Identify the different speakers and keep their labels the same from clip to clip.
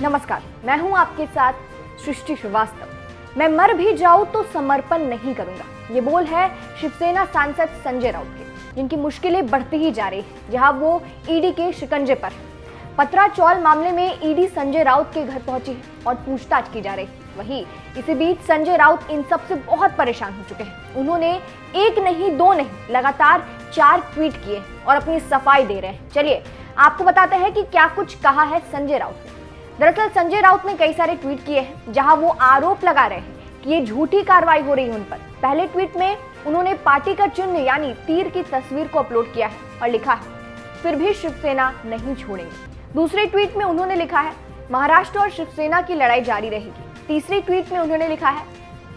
Speaker 1: नमस्कार, मैं हूं आपके साथ सृष्टि श्रीवास्तव। मैं मर भी जाऊं तो समर्पण नहीं करूंगा, ये बोल है शिवसेना सांसद संजय राउत के, जिनकी मुश्किलें बढ़ती ही जा रही है, जहां वो ईडी के शिकंजे पर है। पत्रा चौल मामले में ईडी संजय राउत के घर पहुंची है और पूछताछ की जा रही है। वहीं इसी बीच संजय राउत इन सब से बहुत परेशान हो चुके हैं। उन्होंने एक नहीं दो नहीं लगातार 4 ट्वीट किए और अपनी सफाई दे रहे हैं। चलिए आपको बताते हैं कि क्या कुछ कहा है संजय राउत ने। दरअसल संजय राउत ने कई सारे ट्वीट किए हैं जहां वो आरोप लगा रहे हैं कि ये झूठी कार्रवाई हो रही है उन पर। पहले ट्वीट में उन्होंने पार्टी का चिन्ह यानी तीर की तस्वीर को अपलोड किया है और लिखा है, फिर भी शिवसेना नहीं छोड़ेंगे। दूसरे ट्वीट में उन्होंने लिखा है, महाराष्ट्र और शिवसेना की लड़ाई जारी रहेगी। तीसरी ट्वीट में उन्होंने लिखा है,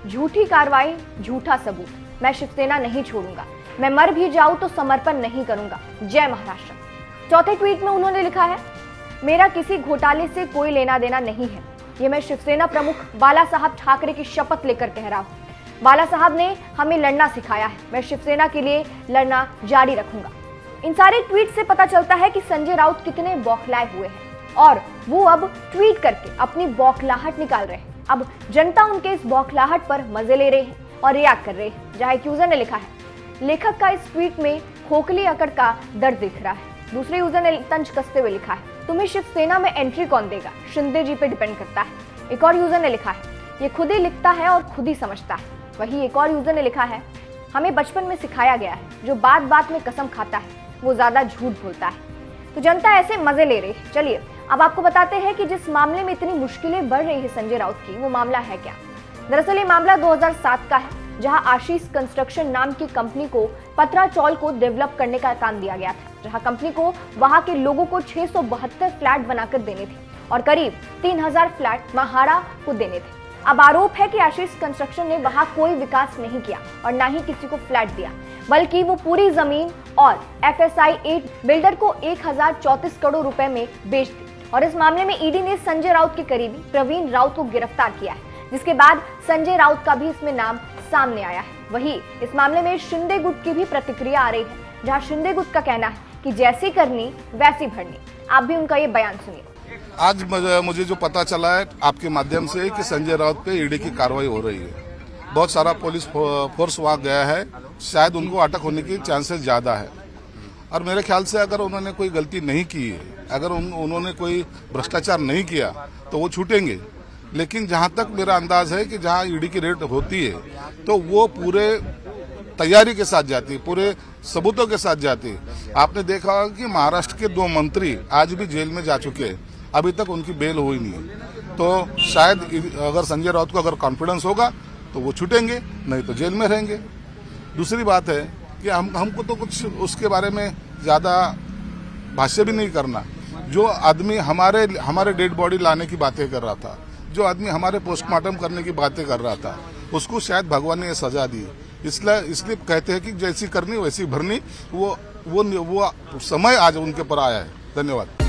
Speaker 1: झूठी कार्रवाई, झूठा सबूत, मैं शिवसेना नहीं छोड़ूंगा, मैं मर भी जाऊं तो समर्पण नहीं करूंगा, जय महाराष्ट्र। चौथे ट्वीट में उन्होंने लिखा है, मेरा किसी घोटाले से कोई लेना देना नहीं है, ये मैं शिवसेना प्रमुख बाला साहब ठाकरे की शपथ लेकर कह रहा हूं। बाला साहब ने हमें लड़ना सिखाया है, मैं शिवसेना के लिए लड़ना जारी रखूंगा। इन सारे ट्वीट से पता चलता है कि संजय राउत कितने बौखलाए हुए हैं और वो अब ट्वीट करके अपनी बौखलाहट निकाल रहे हैं। अब जनता उनके इस बौखलाहट पर मजे ले रहे हैं और रिएक्ट कर रहे हैं। जहां एक यूजर ने लिखा है, लेखक का इस ट्वीट में खोखली अकड़ का दर्द दिख रहा है। दूसरे यूजर ने तंज कसते हुए लिखा है, तुम्हें शिवसेना में एंट्री कौन देगा, शिंदे जी पे डिपेंड करता है। एक और यूजर ने लिखा है, ये खुद ही लिखता है और खुद ही समझता है। वहीं एक और यूजर ने लिखा है, हमें बचपन में सिखाया गया है, जो बात बात में कसम खाता है वो ज्यादा झूठ बोलता है। तो जनता ऐसे मजे ले रही है। चलिए अब आपको बताते हैं कि जिस मामले में इतनी मुश्किलें बढ़ रही है संजय राउत की, वो मामला है क्या। दरअसल ये मामला 2007 का है, जहां आशीष कंस्ट्रक्शन नाम की कंपनी को पत्रा चौल को डेवलप करने का काम दिया गया था, जहां कंपनी को वहां के लोगों को 672 फ्लैट बनाकर देने थे और करीब 3000 फ्लैट महाड़ा को देने थे। अब आरोप है कि आशीष कंस्ट्रक्शन ने वहां कोई विकास नहीं किया और ना ही किसी को फ्लैट दिया, बल्कि वो पूरी जमीन और FSI 8 बिल्डर को 1034 करोड़ रुपए में बेच दी। और इस मामले में ईडी ने संजय राउत के करीबी प्रवीण राउत को गिरफ्तार किया है, जिसके बाद संजय राउत का भी इसमें नाम सामने आया है। वहीं इस मामले में शिंदे गुट की भी प्रतिक्रिया आ रही है, जहां शिंदे गुट का कहना है कि जैसी करनी वैसी भरनी। आप भी उनका ये बयान सुनिए।
Speaker 2: आज मुझे जो पता चला है आपके माध्यम से कि संजय राउत पे ईडी की कार्रवाई हो रही है। बहुत सारा पुलिस फोर्स वहां गया है, शायद उनको अटक होने की चांसेस ज्यादा है। और मेरे ख्याल से अगर उन्होंने कोई गलती नहीं की है, अगर उन्होंने कोई भ्रष्टाचार नहीं किया तो वो छूटेंगे। लेकिन जहां तक मेरा अंदाज है कि जहां ईडी की रेड होती है तो वो पूरे तैयारी के साथ जाती है, पूरे सबूतों के साथ जाती है। आपने देखा होगा कि महाराष्ट्र के 2 मंत्री आज भी जेल में जा चुके हैं, अभी तक उनकी बेल हुई नहीं है। तो शायद अगर संजय राउत को अगर कॉन्फिडेंस होगा तो वो छूटेंगे, नहीं तो जेल में रहेंगे। दूसरी बात है कि हमको तो कुछ उसके बारे में ज्यादा भाष्य भी नहीं करना। जो आदमी हमारे डेड बॉडी लाने की बातें कर रहा था, जो आदमी हमारे पोस्टमार्टम करने की बातें कर रहा था, उसको शायद भगवान ने सजा दी। इसलिए कहते हैं कि जैसी करनी वैसी भरनी। वो समय आज उनके पर आया है। धन्यवाद।